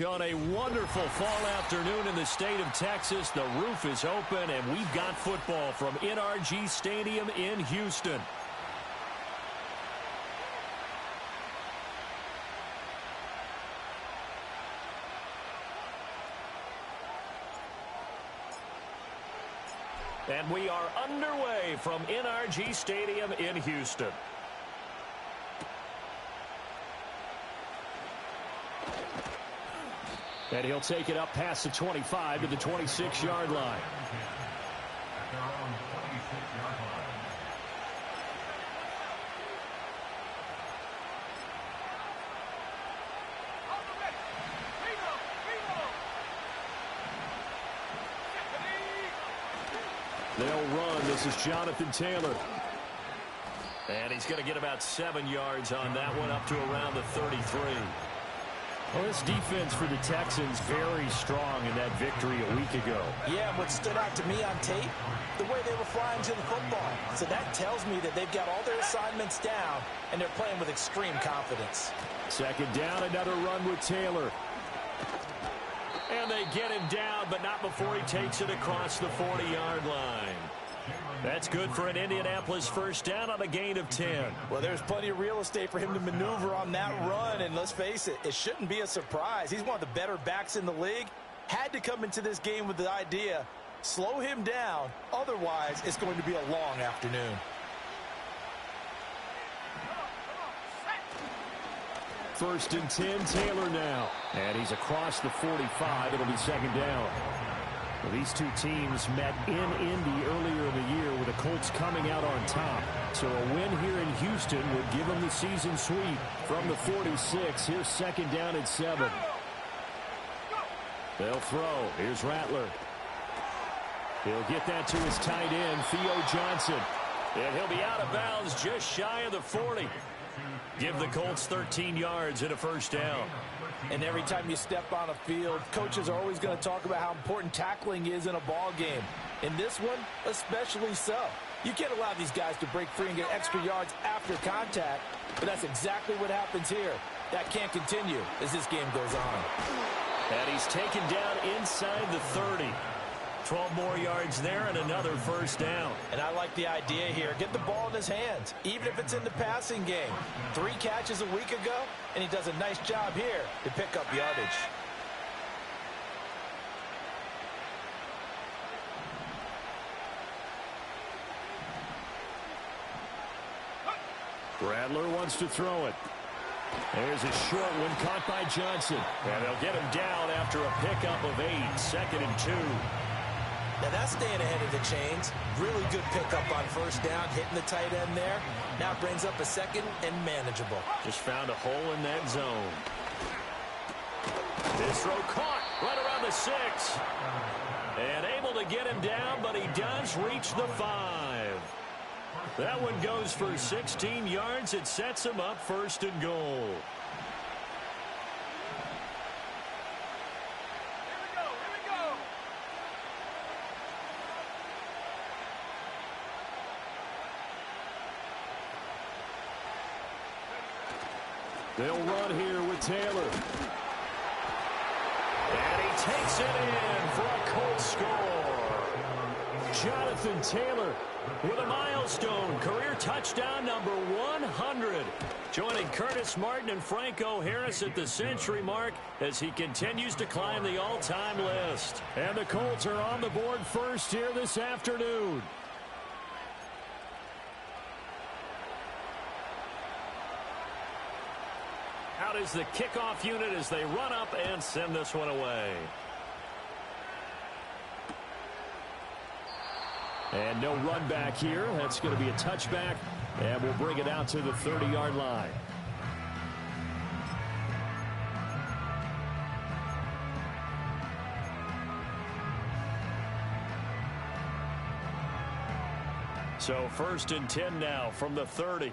On a wonderful fall afternoon in the state of Texas, the roof is open, and we've got football from NRG Stadium in Houston. And we are underway from NRG Stadium in Houston. And he'll take it up past the 25 to the 26-yard line. They'll run. This is Jonathan Taylor. And he's going to get about 7 yards on that one, up to around the 33. Well, this defense for the Texans very strong in that victory a week ago. Yeah, what stood out to me on tape, the way they were flying to the football. So that tells me that they've got all their assignments down, and they're playing with extreme confidence. Second down, another run with Taylor. And they get him down, but not before he takes it across the 40-yard line. That's good for an Indianapolis first down on a gain of 10. Well, there's plenty of real estate for him to maneuver on that run, and let's face it, it shouldn't be a surprise. He's one of the better backs in the league. Had to come into this game with the idea, slow him down, otherwise it's going to be a long afternoon. First and 10, Taylor now. And he's across the 45. It'll be second down. Well, these two teams met in Indy earlier in the year with the Colts coming out on top. So a win here in Houston would give them the season sweep from the 46. Here's second down at 7. They'll throw. Here's Rattler. He'll get that to his tight end, Theo Johnson. And he'll be out of bounds just shy of the 40. Give the Colts 13 yards and a first down. And every time you step on a field, coaches are always going to talk about how important tackling is in a ball game. In this one, especially so. You can't allow these guys to break free and get extra yards after contact, but that's exactly what happens here. That can't continue as this game goes on. And he's taken down inside the 30. 12 more yards there and another first down. And I like the idea here. Get the ball in his hands, even if it's in the passing game. 3 catches a week ago, and he does a nice job here to pick up yardage. Rattler wants to throw it. There's a short one caught by Johnson. And they'll get him down after a pickup of 8. 2nd and 2. Now that's staying ahead of the chains. Really good pickup on first down, hitting the tight end there. Now brings up a 2nd and manageable. Just found a hole in that zone. This throw caught right around the 6. And able to get him down, but he does reach the 5. That one goes for 16 yards. It sets him up 1st and goal. They'll run here with Taylor. And he takes it in for a Colts score. Jonathan Taylor with a milestone career touchdown number 100. Joining Curtis Martin and Franco Harris at the century mark as he continues to climb the all-time list. And the Colts are on the board first here this afternoon. Out is the kickoff unit as they run up and send this one away. And no run back here. That's going to be a touchback, and we'll bring it out to the 30-yard line. So 1st and 10 now from the 30.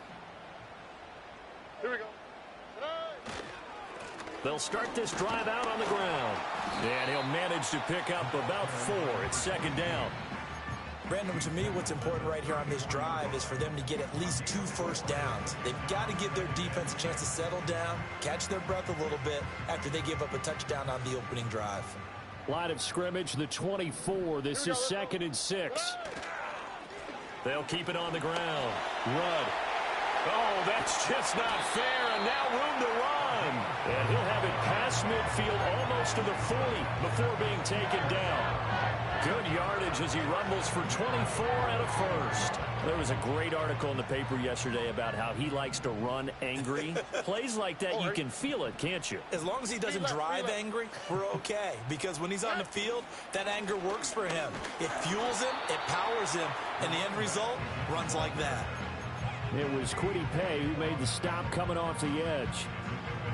Here we go. They'll start this drive out on the ground. And he'll manage to pick up about 4. It's 2nd down. Brandon, to me, what's important right here on this drive is for them to get at least 2 first downs. They've got to give their defense a chance to settle down, catch their breath a little bit after they give up a touchdown on the opening drive. Line of scrimmage, the 24. This is 2nd and 6. They'll keep it on the ground. Rudd. Oh, that's just not fair, and now room to run. And he'll have it past midfield, almost to the 40, before being taken down. Good yardage as he rumbles for 24 and a first. There was a great article in the paper yesterday about how he likes to run angry. Plays like that, you can feel it, can't you? As long as he doesn't drive angry, we're okay. Because when he's on the field, that anger works for him. It fuels him, it powers him, and the end result runs like that. It was Kwity Paye who made the stop coming off the edge.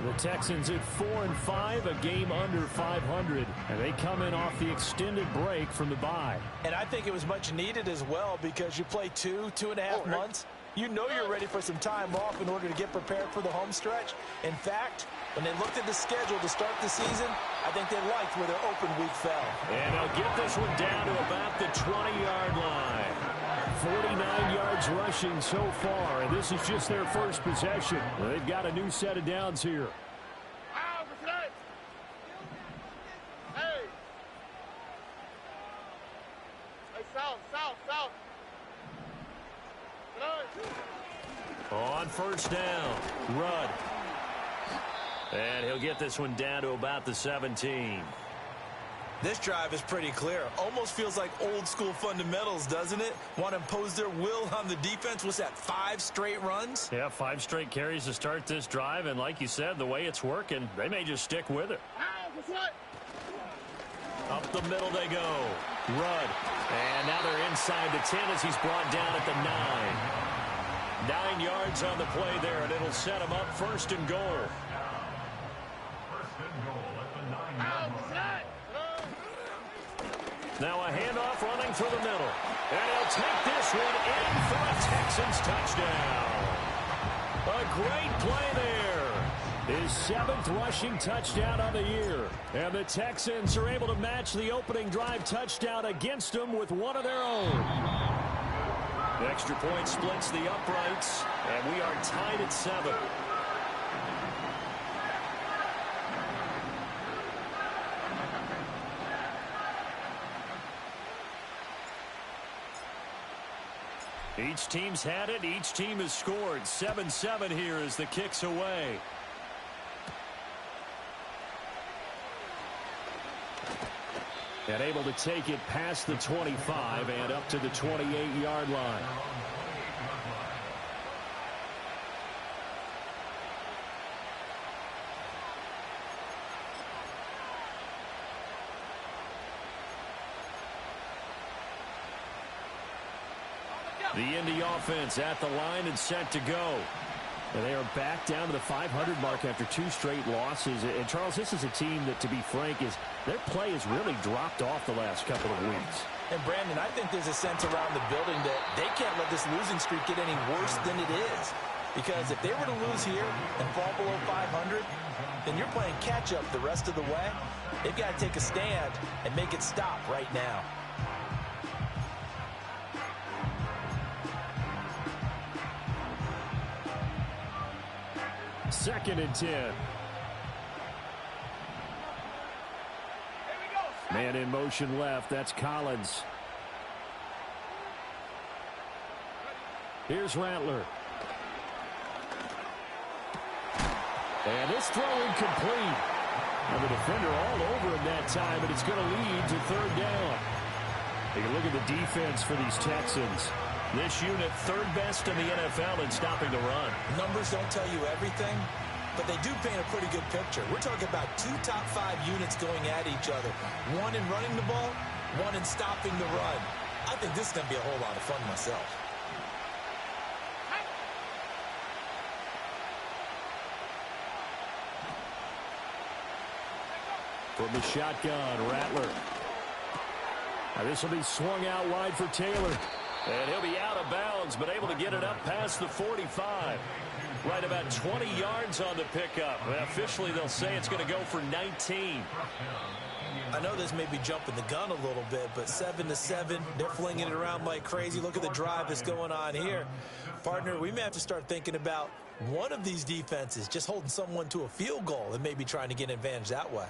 The Texans at 4-5, a game under 500, and they come in off the extended break from the bye. And I think it was much needed as well because you play 2.5 months. You know you're ready for some time off in order to get prepared for the home stretch. In fact, when they looked at the schedule to start the season, I think they liked where their open week fell. And they'll get this one down to about the 20-yard line. 49 yards rushing so far, and this is just their first possession. They've got a new set of downs here. On first down, Rudd. And he'll get this one down to about the 17. This drive is pretty clear. Almost feels like old school fundamentals, doesn't it? Want to impose their will on the defense. What's that, 5 straight runs? Yeah, 5 straight carries to start this drive. And like you said, the way it's working, they may just stick with it. Up the middle they go. Rudd. And now they're inside the 10 as he's brought down at the 9. 9 yards on the play there, and it'll set him up 1st and goal. Now a handoff running through the middle. And he'll take this one in for a Texans touchdown. A great play there. His 7th rushing touchdown of the year. And the Texans are able to match the opening drive touchdown against them with one of their own. The extra point splits the uprights, and we are tied at 7. Each team's had it. Each team has scored. 7-7 here as the kick's away. And able to take it past the 25 and up to the 28-yard line. The Indy offense at the line and set to go. And they are back down to the 500 mark after 2 straight losses. And, Charles, this is a team that, to be frank, their play has really dropped off the last couple of weeks. And, Brandon, I think there's a sense around the building that they can't let this losing streak get any worse than it is. Because if they were to lose here and fall below 500, then you're playing catch-up the rest of the way. They've got to take a stand and make it stop right now. 2nd and 10. Man in motion left. That's Collins. Here's Rattler. And this throw incomplete. And the defender all over him that time, and it's going to lead to 3rd down. Take a look at the defense for these Texans. This unit 3rd best in the NFL in stopping the run. Numbers don't tell you everything, but they do paint a pretty good picture. We're talking about 2 top 5 units going at each other. 1 in running the ball, 1 in stopping the run. I think this is going to be a whole lot of fun myself. From the shotgun, Rattler. Now this will be swung out wide for Taylor. And he'll be out of bounds, but able to get it up past the 45. Right about 20 yards on the pickup. Well, officially, they'll say it's going to go for 19. I know this may be jumping the gun a little bit, but 7-7, they're flinging it around like crazy. Look at the drive that's going on here. Partner, we may have to start thinking about one of these defenses just holding someone to a field goal and maybe trying to get an advantage that way.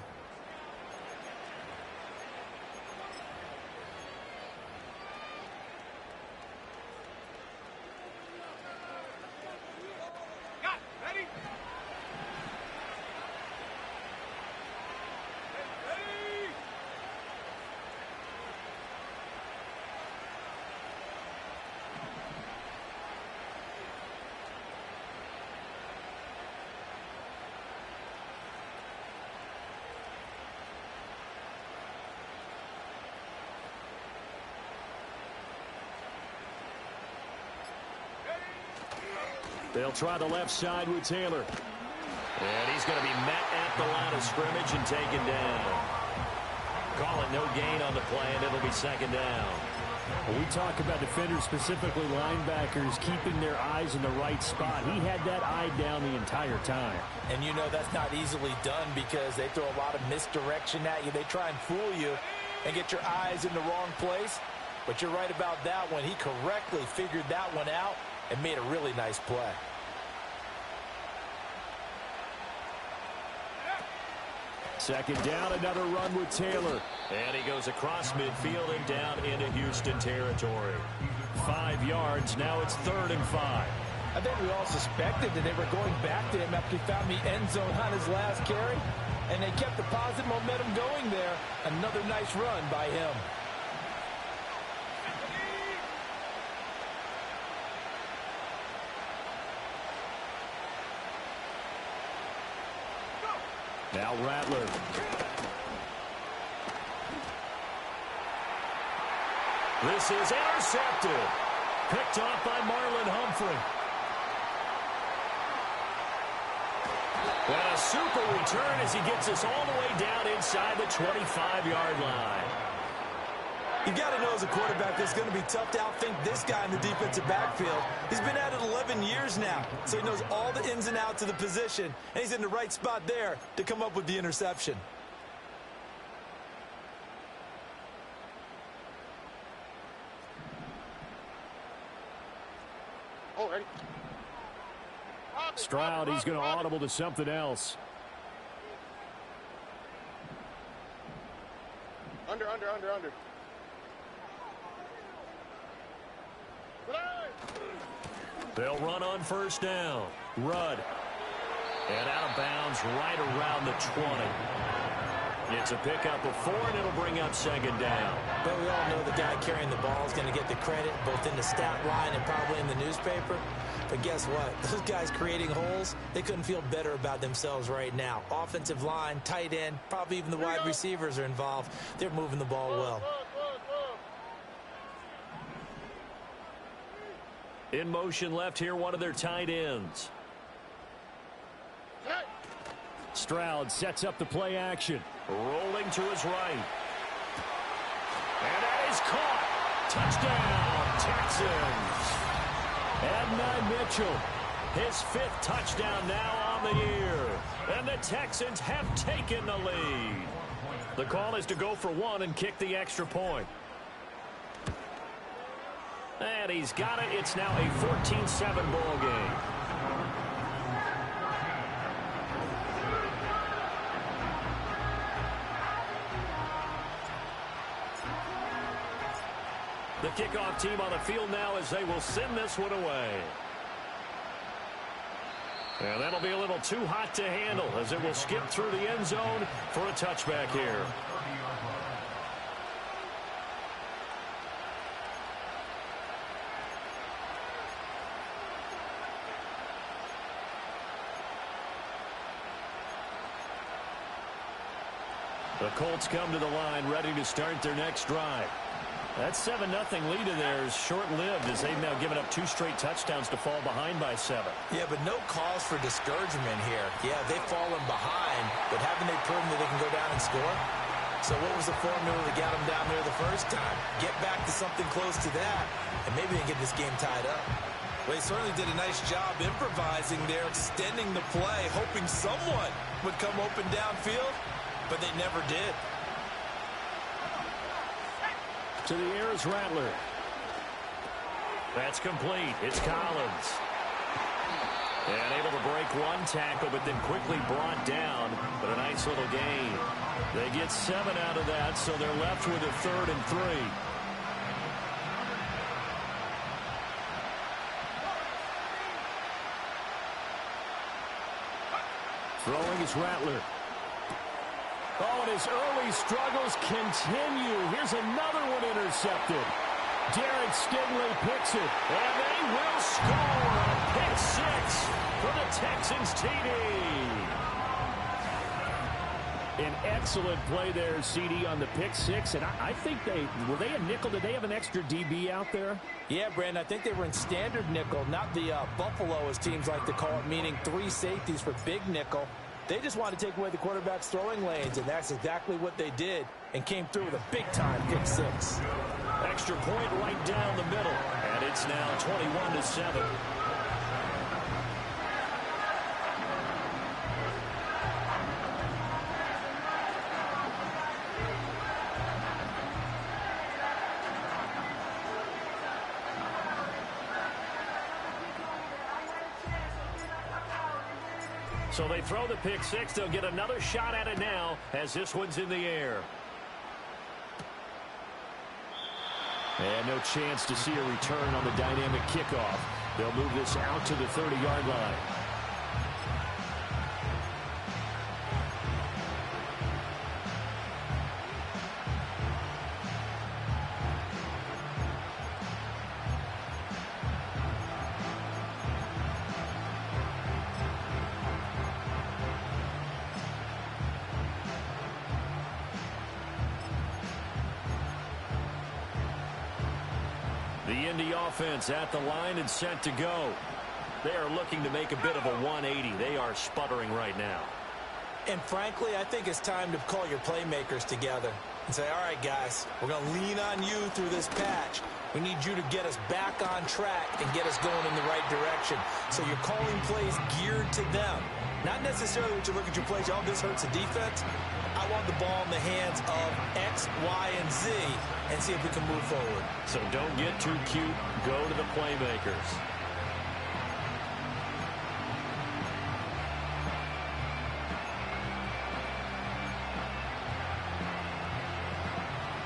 They'll try the left side with Taylor. And he's going to be met at the line of scrimmage and taken down. Call it no gain on the play, and it'll be second down. When we talk about defenders, specifically linebackers, keeping their eyes in the right spot. He had that eye down the entire time. And you know that's not easily done because they throw a lot of misdirection at you. They try and fool you and get your eyes in the wrong place. But you're right about that one. He correctly figured that one out and made a really nice play. Second down, another run with Taylor. And he goes across midfield and down into Houston territory. 5 yards, now it's 3rd and 5. I think we all suspected that they were going back to him after he found the end zone on his last carry. And they kept the positive momentum going there. Another nice run by him. Now Rattler. This is intercepted. Picked off by Marlon Humphrey. And a super return as he gets us all the way down inside the 25-yard line. You got to know as a quarterback it's going to be tough to outthink this guy in the defensive backfield. He's been at it 11 years now, so he knows all the ins and outs of the position, and he's in the right spot there to come up with the interception. Oh, ready. Stroud, he's going to audible to something else. Under. They'll run on first down. Rudd. And out of bounds right around the 20. It's a pickup of 4, and it'll bring up second down. But we all know the guy carrying the ball is going to get the credit both in the stat line and probably in the newspaper. But guess what? Those guys creating holes, they couldn't feel better about themselves right now. Offensive line, tight end, probably even the wide receivers are involved. They're moving the ball well. In motion left here, one of their tight ends. Stroud sets up the play action. Rolling to his right. And that is caught. Touchdown, Texans. Adnan Mitchell, his 5th touchdown now on the year. And the Texans have taken the lead. The call is to go for 1 and kick the extra point. And he's got it. It's now a 14-7 ball game. The kickoff team on the field now as they will send this one away. And that'll be a little too hot to handle as it will skip through the end zone for a touchback here. The Colts come to the line ready to start their next drive. That 7-0 lead of theirs short-lived as they've now given up 2 straight touchdowns to fall behind by 7. Yeah, but no cause for discouragement here. Yeah, they've fallen behind, but haven't they proven that they can go down and score? So what was the formula that got them down there the first time? Get back to something close to that, and maybe they can get this game tied up. Well, they certainly did a nice job improvising there, extending the play, hoping someone would come open downfield, but they never did. To the air is Rattler. That's complete. It's Collins. And able to break one tackle, but then quickly brought down. But a nice little gain. They get 7 out of that, so they're left with a 3rd and 3. Throwing is Rattler. Oh, and his early struggles continue. Here's another one intercepted. Derek Stingley picks it, and they will score a pick 6 for the Texans TD. An excellent play there, CD, on the pick 6, and I think were they a nickel? Did they have an extra DB out there? Yeah, Brandon, I think they were in standard nickel, not the Buffalo, as teams like to call it, meaning 3 safeties for big nickel. They just wanted to take away the quarterback's throwing lanes, and that's exactly what they did, and came through with a big-time pick 6. Extra point right down the middle, and it's now 21-7. So they throw the pick 6. They'll get another shot at it now as this one's in the air. And no chance to see a return on the dynamic kickoff. They'll move this out to the 30-yard line. The Indy offense at the line and set to go. They are looking to make a bit of a 180. They are sputtering right now. And frankly, I think it's time to call your playmakers together and say, all right, guys, we're going to lean on you through this patch. We need you to get us back on track and get us going in the right direction. So you're calling plays geared to them. Not necessarily when you look at your plays, oh, this hurts the defense. I want the ball in the hands of X, Y, and Z and see if we can move forward. So don't get too cute. Go to the playmakers.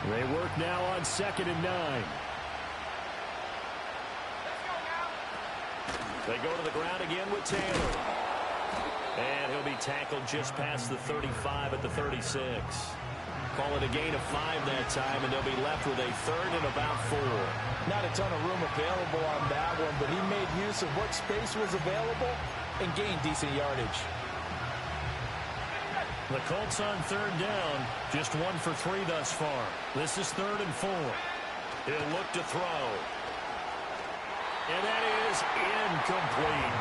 They work now on 2nd and 9. They go to the ground again with Taylor. And he'll be tackled just past the 35 at the 36. Call it a gain of 5 that time, and they'll be left with a 3rd and about 4. Not a ton of room available on that one, but he made use of what space was available and gained decent yardage. The Colts on 3rd down, just 1 for 3 thus far. This is 3rd and 4. He'll look to throw. And that is incomplete.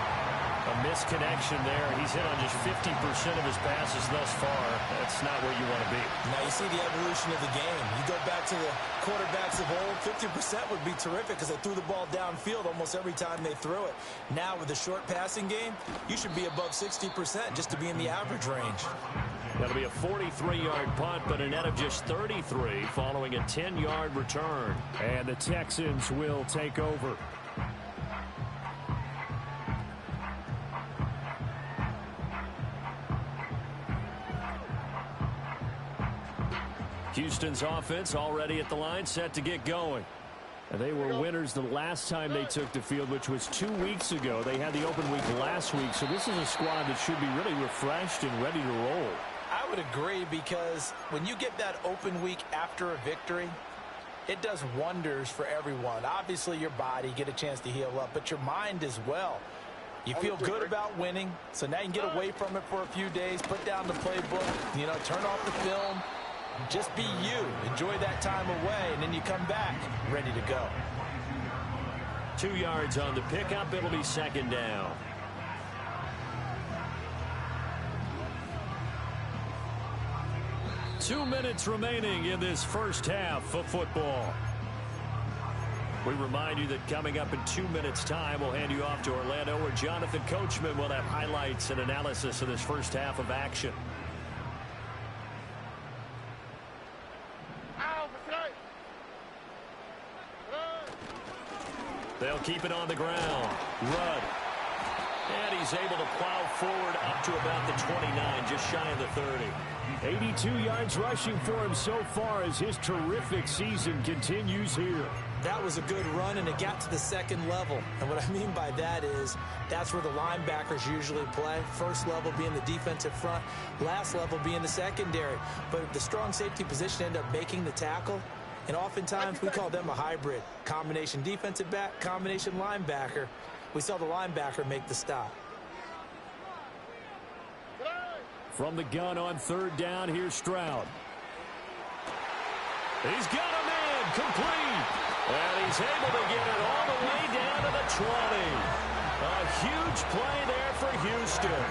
A misconnection there. He's hit on just 50% of his passes thus far. That's not where you want to be. Now you see the evolution of the game. You go back to the quarterbacks of old, 50% would be terrific because they threw the ball downfield almost every time they threw it. Now with the short passing game, you should be above 60% just to be in the average range. That'll be a 43-yard punt, but a net of just 33 following a 10-yard return. And the Texans will take over. Houston's offense already at the line, set to get going. And they were winners the last time they took the field, which was 2 weeks ago. They had the open week last week, so this is a squad that should be really refreshed and ready to roll. I would agree, because when you get that open week after a victory, it does wonders for everyone. Obviously, your body, get a chance to heal up, but your mind as well. You feel good about winning, so now you can get away from it for a few days, put down the playbook, turn off the film. Just be you. Enjoy that time away, and then you come back ready to go. 2 yards on the pickup. It'll be 2nd down. Two minutes remaining in this first half of football. We remind you that coming up in 2 minutes' time, we'll hand you off to Orlando, where Jonathan Coachman will have highlights and analysis of this first half of action. They'll keep it on the ground. Rudd. And he's able to plow forward up to about the 29, just shy of the 30. 82 yards rushing for him so far as his terrific season continues here. That was a good run, and it got to the second level. And what I mean by that is that's where the linebackers usually play. First level being the defensive front, last level being the secondary. But the strong safety position ended up making the tackle, and oftentimes we call them a hybrid. Combination defensive back, combination linebacker. We saw the linebacker make the stop. From the gun on third down, here's Stroud. He's got a man complete. And he's able to get it all the way down to the 20. A huge play there for Houston.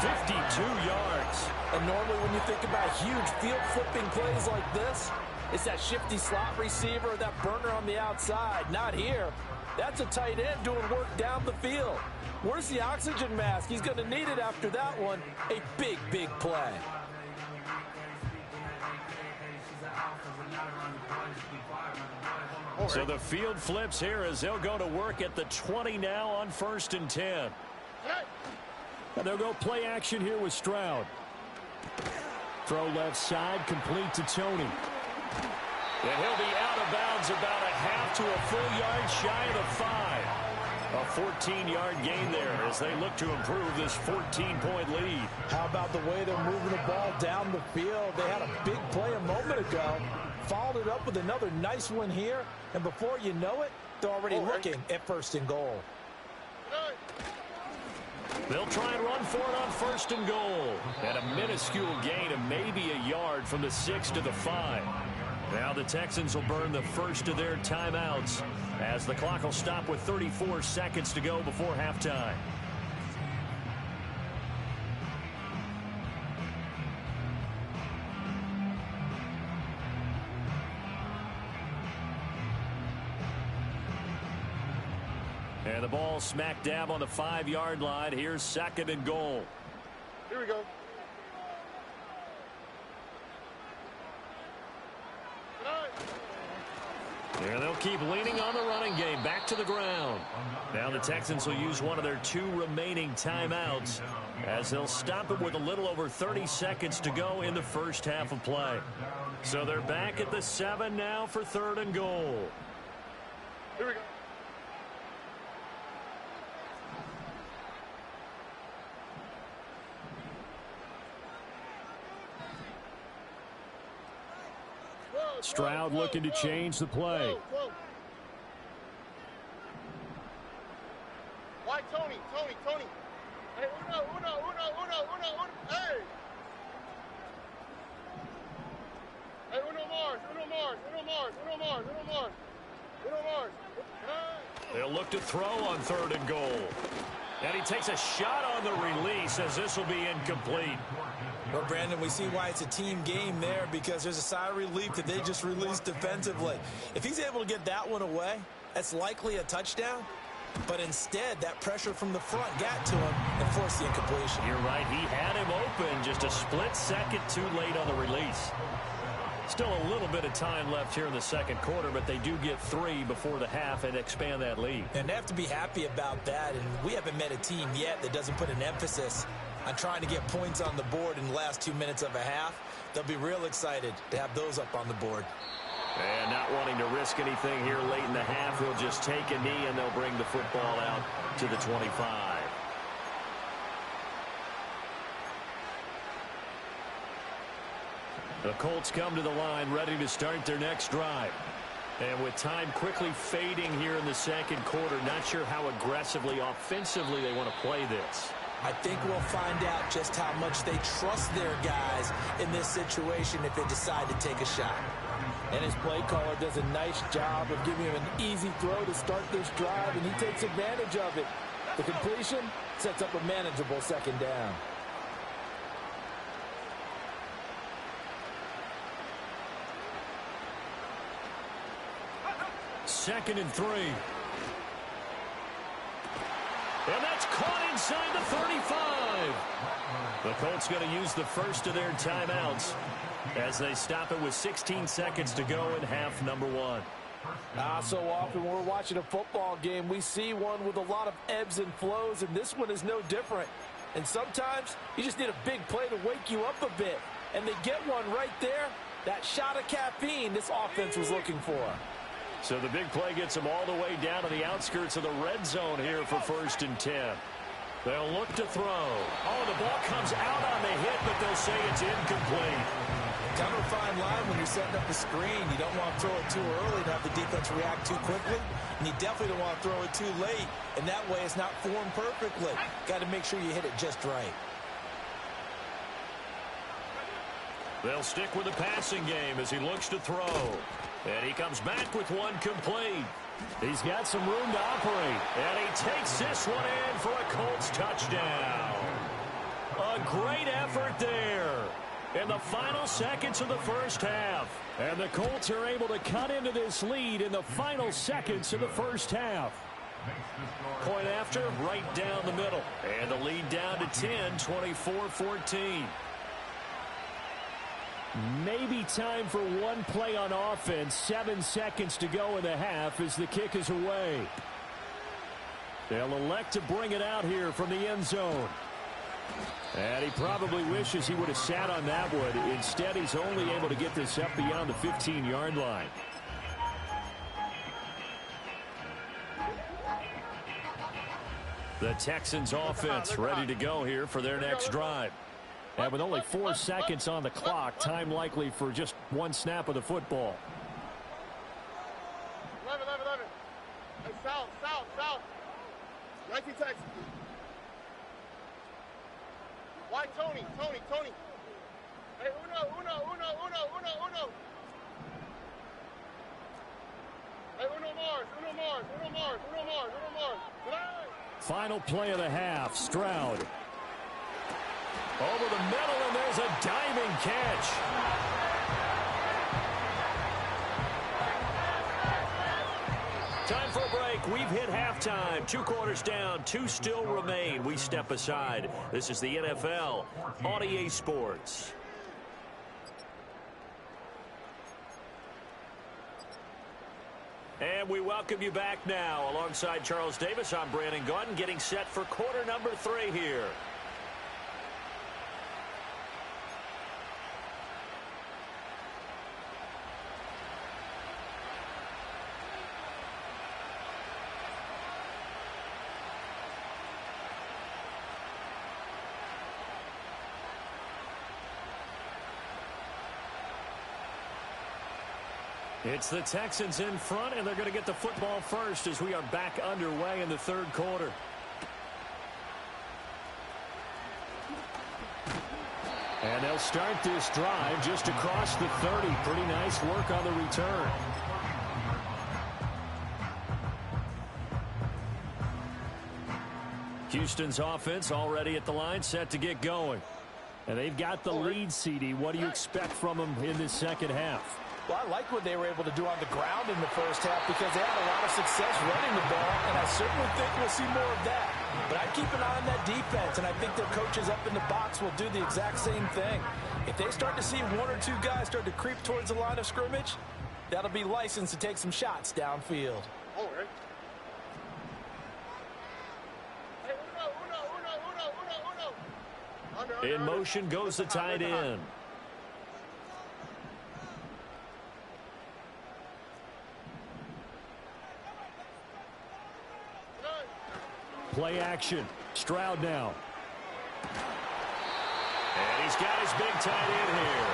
52 yards. And normally when you think about huge field flipping plays like this, it's that shifty slot receiver, that burner on the outside. Not here. That's a tight end doing work down the field. Where's the oxygen mask? He's going to need it after that one. A big, big play. So the field flips here as they'll go to work at the 20 now on 1st and 10. And they'll go play action here with Stroud. Throw left side, complete to Tony. And he'll be out of bounds about a half to a full yard shy of the 5. A 14-yard gain there as they look to improve this 14-point lead. How about the way they're moving the ball down the field? They had a big play a moment ago. Followed it up with another nice one here. And before you know it, they're already looking at 1st and goal. They'll try and run for it on 1st and goal. And a minuscule gain of maybe a yard from the 6 to the 5. Now the Texans will burn the first of their timeouts as the clock will stop with 34 seconds to go before halftime. And the ball smack dab on the 5-yard line. Here's 2nd and goal. Here we go. And they'll keep leaning on the running game. Back to the ground. Now the Texans will use one of their 2 remaining timeouts as they'll stop it with a little over 30 seconds to go in the first half of play. So they're back at the 7 now for 3rd and goal. Here we go. Stroud looking to change the play. Why Tony? Hey, uno. Hey! Hey, uno Mars. They'll look to throw on 3rd and goal. And he takes a shot on the release as this will be incomplete. Well, Brandon, we see why it's a team game there because there's a sigh of relief that they just released defensively. If he's able to get that one away, that's likely a touchdown. But instead, that pressure from the front got to him and forced the incompletion. You're right. He had him open just a split second too late on the release. Still a little bit of time left here in the second quarter, but they do get 3 before the half and expand that lead. And they have to be happy about that. And we haven't met a team yet that doesn't put an emphasis on trying to get points on the board in the last 2 minutes of a half. They'll be real excited to have those up on the board. And not wanting to risk anything here late in the half, he'll just take a knee and they'll bring the football out to the 25. The Colts come to the line ready to start their next drive. And with time quickly fading here in the second quarter, not sure how aggressively, offensively they want to play this. I think we'll find out just how much they trust their guys in this situation if they decide to take a shot. And his play caller does a nice job of giving him an easy throw to start this drive, and he takes advantage of it. The completion sets up a manageable 2nd down. Second and 3. And that's caught inside the 35. The Colts going to use the first of their timeouts as they stop it with 16 seconds to go in half number 1. So often when we're watching a football game, we see one with a lot of ebbs and flows, and this one is no different. And sometimes you just need a big play to wake you up a bit. And they get one right there. That shot of caffeine this offense was looking for. So the big play gets them all the way down to the outskirts of the red zone here for 1st and 10. They'll look to throw. Oh, the ball comes out on the hit, but they'll say it's incomplete. Kind of a fine line when you're setting up the screen. You don't want to throw it too early to have the defense react too quickly. And you definitely don't want to throw it too late. And that way it's not formed perfectly. Got to make sure you hit it just right. They'll stick with the passing game as he looks to throw. And he comes back with one complete. He's got some room to operate. And he takes this one in for a Colts touchdown. A great effort there in the final seconds of the first half. And the Colts are able to cut into this lead in the final seconds of the first half. Point after, right down the middle. And the lead down to 10, 24-14. Maybe time for one play on offense. 7 seconds to go in the half as the kick is away. They'll elect to bring it out here from the end zone. And he probably wishes he would have sat on that one. Instead, he's only able to get this up beyond the 15-yard line. The Texans offense ready to go here for their next drive. And with only 4 seconds on the clock, time likely for just one snap of the football. 11. Hey, south. 19 Texas. Why Tony? Hey, uno. Hey, uno Mars. Final play of the half, Stroud. Over the middle, and there's a diving catch. Time for a break. We've hit halftime. 2 quarters down. 2 still remain. We step aside. This is the NFL on EA Sports. And we welcome you back now. Alongside Charles Davis, I'm Brandon Gaudin, getting set for quarter number 3 here. It's the Texans in front, and they're going to get the football first as we are back underway in the 3rd quarter. And they'll start this drive just across the 30. Pretty nice work on the return. Houston's offense already at the line, set to get going. And they've got the lead, CD. What do you expect from them in this second half? Well, I like what they were able to do on the ground in the first half because they had a lot of success running the ball, and I certainly think we'll see more of that. But I'd keep an eye on that defense, and I think their coaches up in the box will do the exact same thing. If they start to see 1 or 2 guys start to creep towards the line of scrimmage, that'll be licensed to take some shots downfield. In motion goes the tight end. Play action. Stroud now. And he's got his big tight end here.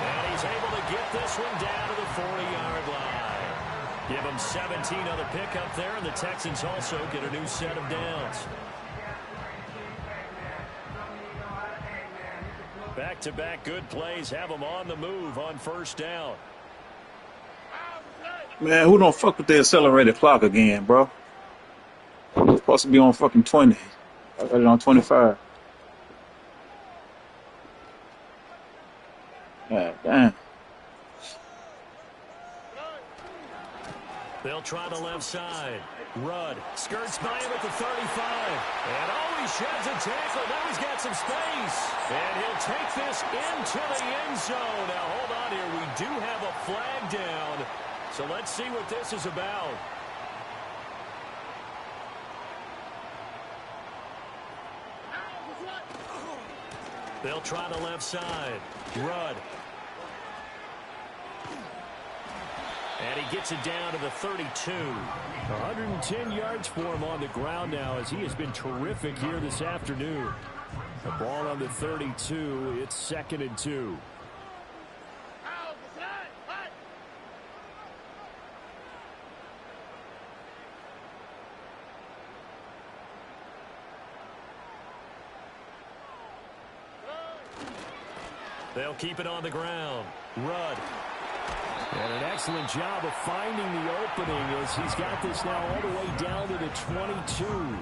And he's able to get this one down to the 40-yard line. Give him 17 on the pickup there, and the Texans also get a new set of downs. Back-to-back good plays have them on the move on 1st down. Man, who don't fuck with the accelerated clock again, bro? It's supposed to be on fucking 20. I got it on 25. God damn. They'll try the left side. Rudd skirts by him at the 35. And oh, he sheds a tackle. Now he's got some space. And he'll take this into the end zone. Now, hold on here. We do have a flag down. So let's see what this is about. They'll try the left side. Rudd. And he gets it down to the 32. 110 yards for him on the ground now as he has been terrific here this afternoon. The ball on the 32. It's 2nd and 2. They'll keep it on the ground. Rudd. And an excellent job of finding the opening as he's got this now all the way down to the 22.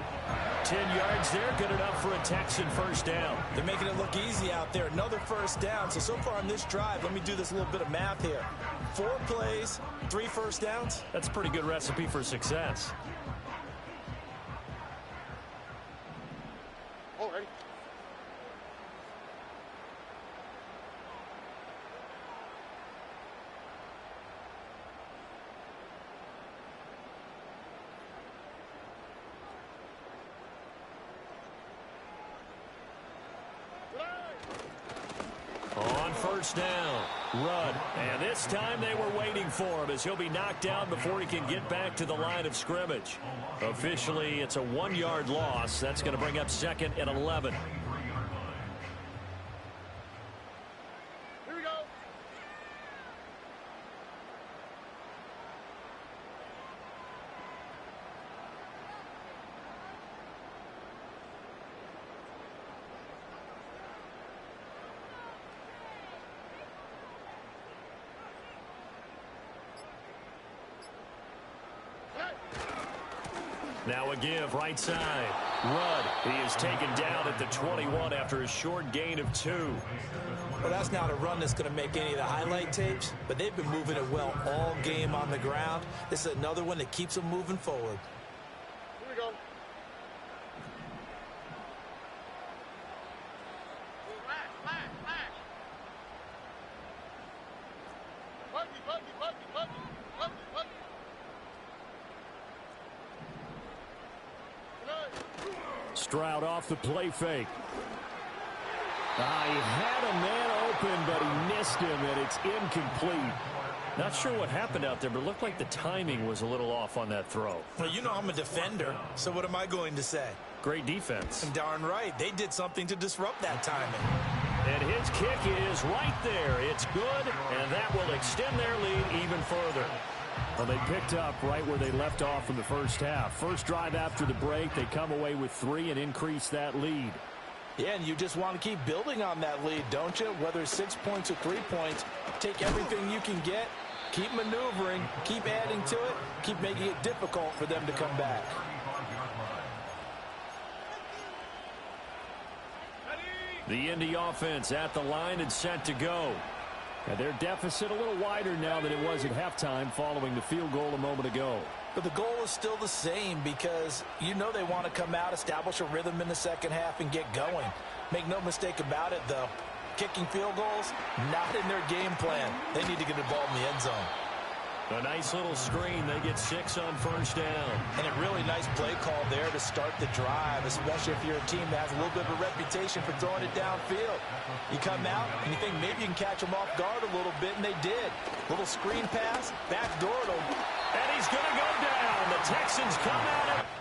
10 yards there, good enough for a Texan first down. They're making it look easy out there. Another first down. So far on this drive, let me do this little bit of math here. 4 plays, 3 first downs. That's a pretty good recipe for success. Oh, ready? On first down, Rudd. And this time they were waiting for him as he'll be knocked down before he can get back to the line of scrimmage. Officially, it's a 1-yard loss. That's going to bring up 2nd and 11. Here we go. Now a give, right side. Rudd, he is taken down at the 21 after a short gain of 2. Well, that's not a run that's going to make any of the highlight tapes, but they've been moving it well all game on the ground. This is another one that keeps them moving forward. Here we go. Flash. Buggy. Stroud off the play fake. He had a man open, but he missed him, and it's incomplete. Not sure what happened out there, but it looked like the timing was a little off on that throw. Well, you know I'm a defender, so what am I going to say? Great defense. And darn right, they did something to disrupt that timing. And his kick is right there. It's good, and that will extend their lead even further. Well, they picked up right where they left off in the first half. First drive after the break, they come away with 3 and increase that lead. Yeah, and you just want to keep building on that lead, don't you? Whether it's 6 points or 3 points, take everything you can get, keep maneuvering, keep adding to it, keep making it difficult for them to come back. The Indy offense at the line and set to go. And their deficit a little wider now than it was at halftime following the field goal a moment ago. But the goal is still the same because you know they want to come out, establish a rhythm in the second half, and get going. Make no mistake about it, though. Kicking field goals, not in their game plan. They need to get the ball in the end zone. A nice little screen. They get 6 on first down. And a really nice play call there to start the drive, especially if you're a team that has a little bit of a reputation for throwing it downfield. You come out and you think maybe you can catch them off guard a little bit, and they did. Little screen pass, backdoored them. And he's going to go down. The Texans come at it.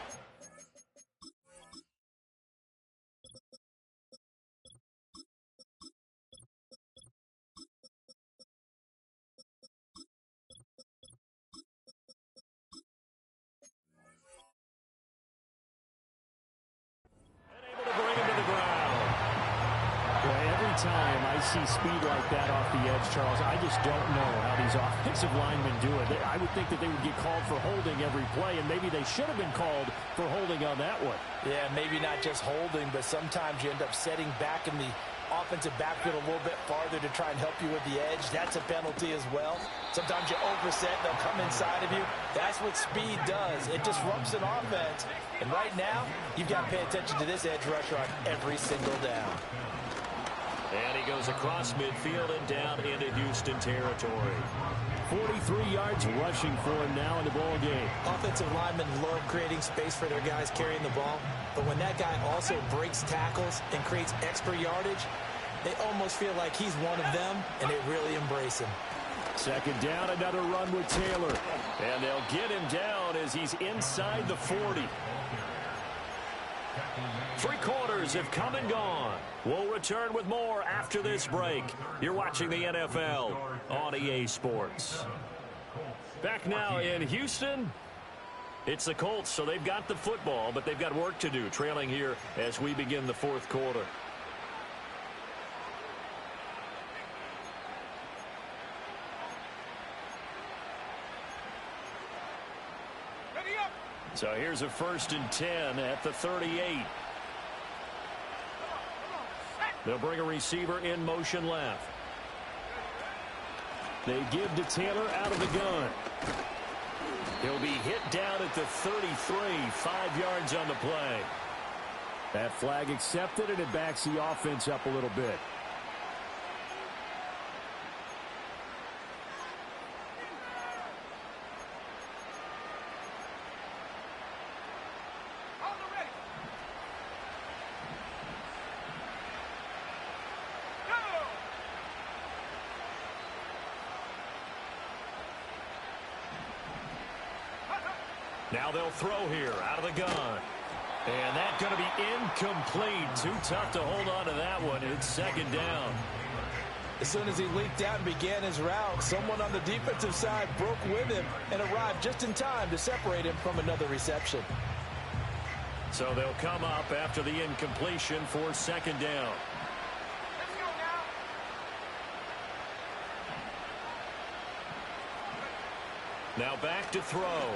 Time I see speed like that off the edge, Charles, I just don't know how these offensive linemen do it. I would think that they would get called for holding every play, and maybe they should have been called for holding on that one. Yeah, maybe not just holding, but sometimes you end up setting back in the offensive backfield a little bit farther to try and help you with the edge. That's a penalty as well. Sometimes you overset, they'll come inside of you. That's what speed does. It disrupts an offense. And right now, you've got to pay attention to this edge rusher on every single down. And he goes across midfield and down into Houston territory. 43 yards rushing for him now in the ball game. Offensive linemen love creating space for their guys carrying the ball. But when that guy also breaks tackles and creates extra yardage, they almost feel like he's one of them, and they really embrace him. Second down, another run with Taylor. And they'll get him down as he's inside the 40. 3 quarters have come and gone. We'll return with more after this break. You're watching the NFL on EA Sports. Back now in Houston, it's the Colts, so they've got the football, but they've got work to do, trailing here as we begin the 4th quarter. So here's a 1st and 10 at the 38. They'll bring a receiver in motion left. They give to Taylor out of the gun. He'll be hit down at the 33, 5 yards on the play. That flag accepted, and it backs the offense up a little bit. Now they'll throw here out of the gun. And that's going to be incomplete. Too tough to hold on to that one. It's 2nd down. As soon as he leaked out and began his route, someone on the defensive side broke with him and arrived just in time to separate him from another reception. So they'll come up after the incompletion for 2nd down. Now back to throw.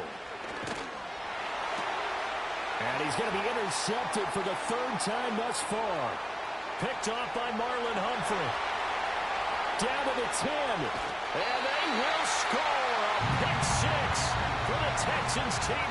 And he's going to be intercepted for the 3rd time thus far. Picked off by Marlon Humphrey. Down to the 10. And they will score a pick 6 for the Texans TD.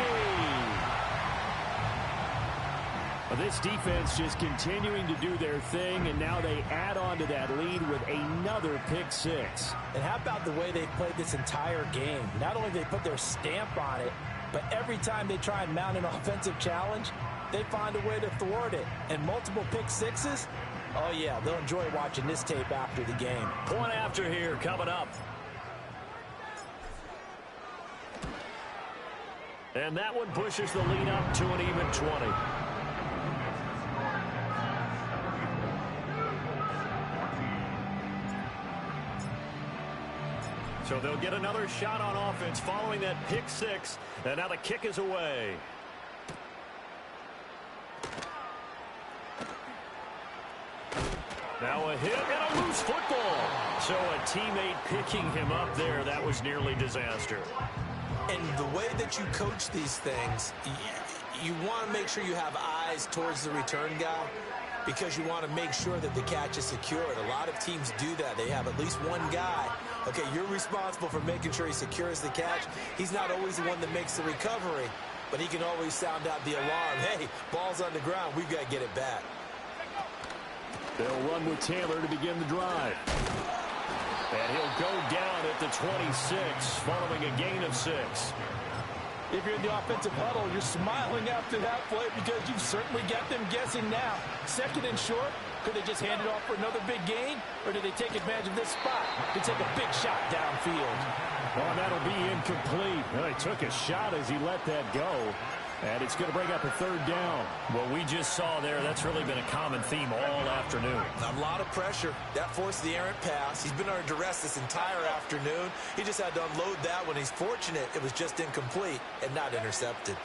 Well, this defense just continuing to do their thing, and now they add on to that lead with another pick 6. And how about the way they've played this entire game? Not only do they put their stamp on it, but every time they try and mount an offensive challenge, they find a way to thwart it. And multiple pick 6s, oh yeah, they'll enjoy watching this tape after the game. Point after here coming up. And that one pushes the lead up to an even 20. So they'll get another shot on offense following that pick 6. And now the kick is away. Now a hit and a loose football. So a teammate picking him up there. That was nearly disaster. And the way that you coach these things, you want to make sure you have eyes towards the return guy, because you want to make sure that the catch is secured. A lot of teams do that. They have at least one guy. Okay, you're responsible for making sure he secures the catch. He's not always the one that makes the recovery, but he can always sound out the alarm. Hey, ball's on the ground. We've got to get it back. They'll run with Taylor to begin the drive. And he'll go down at the 26, following a gain of 6. If you're in the offensive huddle, you're smiling after that play because you've certainly got them guessing now. 2nd and short, could they just hand it off for another big gain? Or did they take advantage of this spot to take a big shot downfield? Oh, that'll be incomplete. Well, he took a shot as he let that go. And it's going to bring up a 3rd down. Well, we just saw there, that's really been a common theme all afternoon. A lot of pressure. That forced the errant pass. He's been under duress this entire afternoon. He just had to unload that one. He's fortunate it was just incomplete and not intercepted.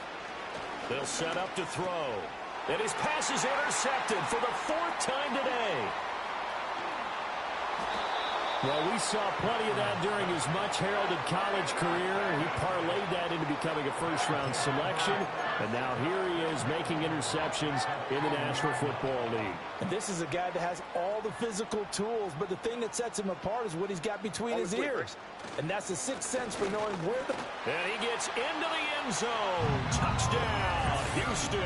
They'll set up to throw. And his pass is intercepted for the 4th time today. Well, we saw plenty of that during his much-heralded college career. He parlayed that into becoming a first-round selection. And now here he is making interceptions in the National Football League. And this is a guy that has all the physical tools, but the thing that sets him apart is what he's got between his ears. And that's the 6th sense for knowing where the... And he gets into the end zone. Touchdown, Houston.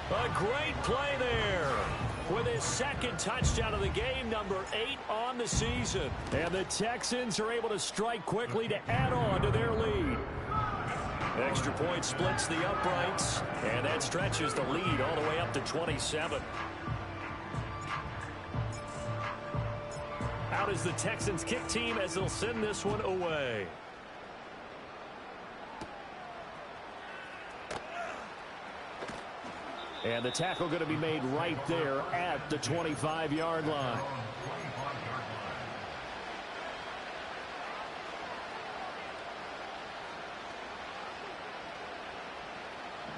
A great play there. With his second touchdown of the game, number 8 on the season. And the Texans are able to strike quickly to add on to their lead. Extra point splits the uprights, and that stretches the lead all the way up to 27. Out is the Texans kick team as they'll send this one away. And the tackle going to be made right there at the 25-yard line.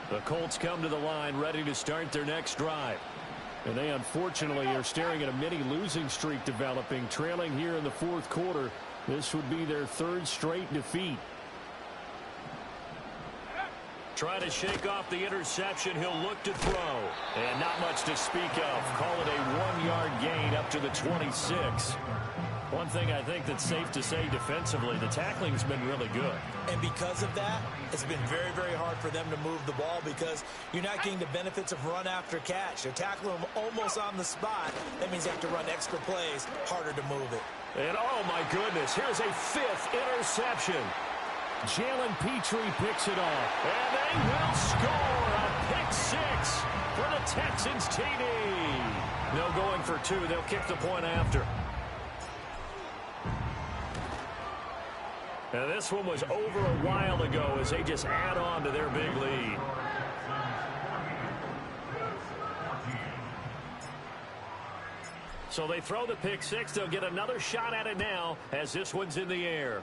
The Colts come to the line ready to start their next drive. And they unfortunately are staring at a mini losing streak developing, trailing here in the fourth quarter. This would be their 3rd straight defeat. Try to shake off the interception. He'll look to throw. And not much to speak of. Call it a 1-yard gain up to the 26. One thing I think that's safe to say defensively, the tackling's been really good. And because of that, it's been very, very hard for them to move the ball because you're not getting the benefits of run after catch. You're tackling them almost on the spot. That means you have to run extra plays, harder to move it. And oh my goodness, here's a 5th interception. Jalen Petrie picks it off. And they will score a pick 6 for the Texans TD. No going for 2. They'll kick the point after. And this one was over a while ago as they just add on to their big lead. So they throw the pick 6. They'll get another shot at it now as this one's in the air.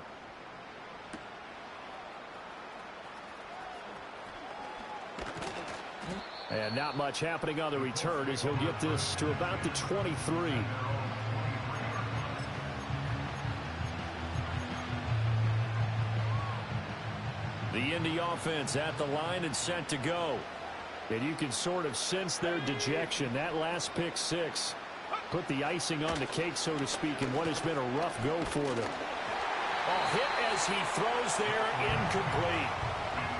And not much happening on the return as he'll get this to about the 23. The Indy offense at the line and set to go. And you can sort of sense their dejection. That last pick 6 put the icing on the cake, so to speak, in what has been a rough go for them. Hit as he throws there, incomplete.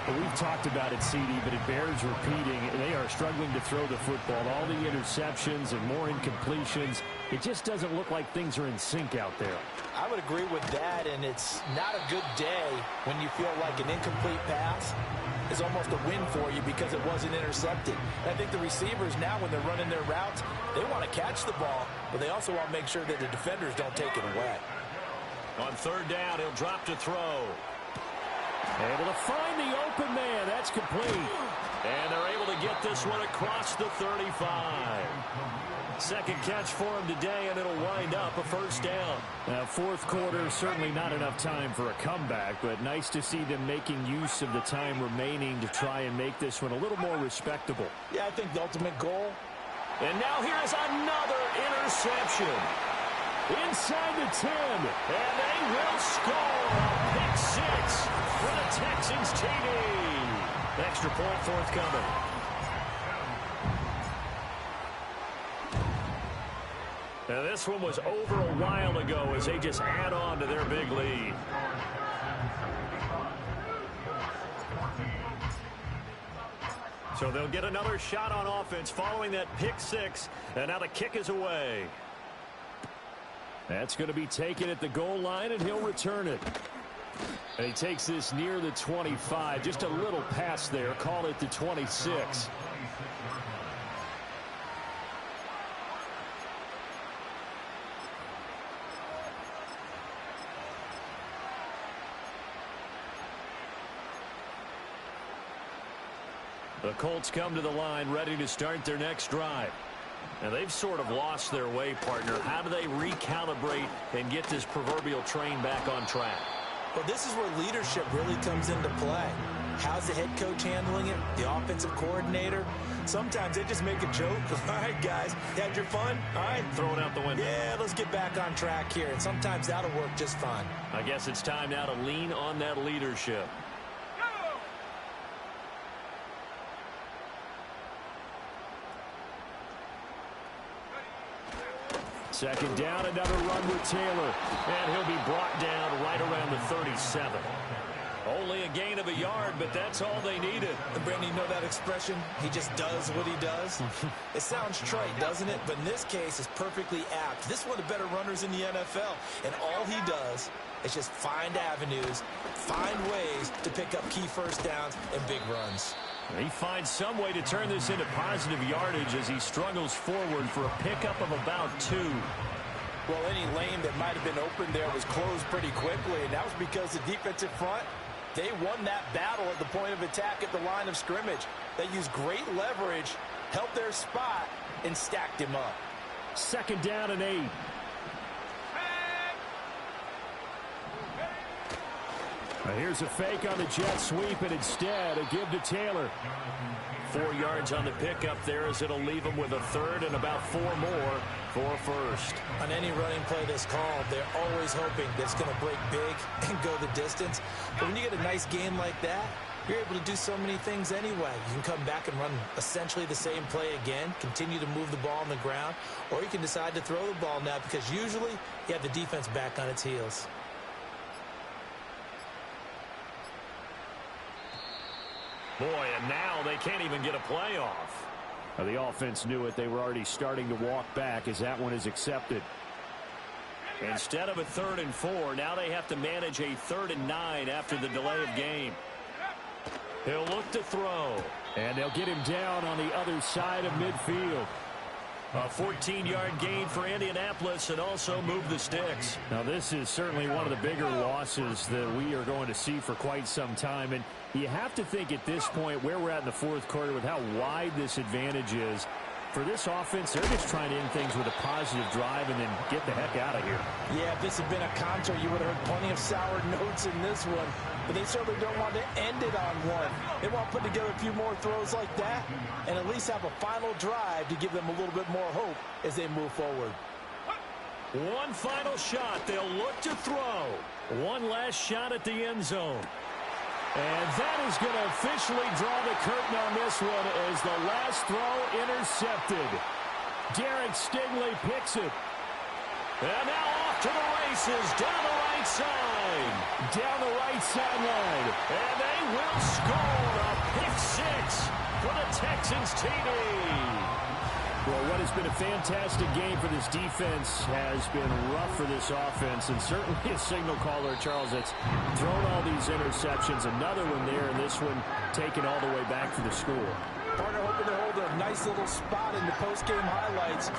Well, we've talked about it, CD, but it bears repeating. They are struggling to throw the football. All the interceptions and more incompletions. It just doesn't look like things are in sync out there. I would agree with that, and it's not a good day when you feel like an incomplete pass is almost a win for you because it wasn't intercepted. And I think the receivers now, when they're running their routes, they want to catch the ball, but they also want to make sure that the defenders don't take it away. On 3rd down, he'll drop to throw. Able to find the open man. That's complete. And they're able to get this one across the 35. Second catch for him today, and it'll wind up a 1st down. Now, fourth quarter, certainly not enough time for a comeback, but nice to see them making use of the time remaining to try and make this one a little more respectable. Yeah, I think the ultimate goal. And now here's another interception. Inside the 10. And they will score a pick 6 for the Texans TD. Extra point forthcoming. Now this one was over a while ago as they just add on to their big lead. So they'll get another shot on offense following that pick 6, and now the kick is away. That's going to be taken at the goal line, and he'll return it. And he takes this near the 25, just a little past there. Call it the 26. The Colts come to the line ready to start their next drive. And they've sort of lost their way, partner. How do they recalibrate and get this proverbial train back on track? Well, this is where leadership really comes into play. How's the head coach handling it? The offensive coordinator? Sometimes they just make a joke. All right, guys, you had your fun? All right. Throw it out the window. Yeah, let's get back on track here. And sometimes that'll work just fine. I guess it's time now to lean on that leadership. Second down, another run with Taylor. And he'll be brought down right around the 37. Only a gain of a yard, but that's all they needed. And Brandon, you know that expression? He just does what he does. It sounds trite, doesn't it? But in this case, it's perfectly apt. This is one of the better runners in the NFL. And all he does is just find avenues, find ways to pick up key first downs and big runs. He finds some way to turn this into positive yardage as he struggles forward for a pickup of about 2. Well, any lane that might have been open there was closed pretty quickly, and that was because the defensive front, they won that battle at the point of attack at the line of scrimmage. They used great leverage, held their spot, and stacked him up. 2nd down and 8. Now here's a fake on the jet sweep, and instead a give to Taylor. 4 yards on the pickup there as it'll leave them with a 3rd and about 4 more for a first. On any running play that's called, they're always hoping that it's going to break big and go the distance. But when you get a nice game like that, you're able to do so many things anyway. You can come back and run essentially the same play again, continue to move the ball on the ground, or you can decide to throw the ball now because usually you have the defense back on its heels. Boy, and now they can't even get a play off. Now the offense knew it. They were already starting to walk back as that one is accepted. Instead of a 3rd and 4, now they have to manage a 3rd and 9 after the delay of game. He'll look to throw. And they'll get him down on the other side of midfield. A 14-yard gain for Indianapolis and also move the sticks. Now this is certainly one of the bigger losses that we are going to see for quite some time. And you have to think at this point where we're at in the 4th quarter with how wide this advantage is. For this offense, they're just trying to end things with a positive drive and then get the heck out of here. Yeah, if this had been a contra, you would have heard plenty of sour notes in this one. But they certainly don't want to end it on one. They want to put together a few more throws like that and at least have a final drive to give them a little bit more hope as they move forward. One final shot. They'll look to throw. One last shot at the end zone. And that is going to officially draw the curtain on this one as the last throw intercepted. Derek Stingley picks it. And now off to the races down the right side. Down the right sideline. And they will score a pick 6 for the Texans TD. Well, what has been a fantastic game for this defense has been rough for this offense, and certainly a signal caller, Charles, that's thrown all these interceptions. Another one there, and this one taken all the way back for the score. Partner hoping to hold a nice little spot in the post-game highlights.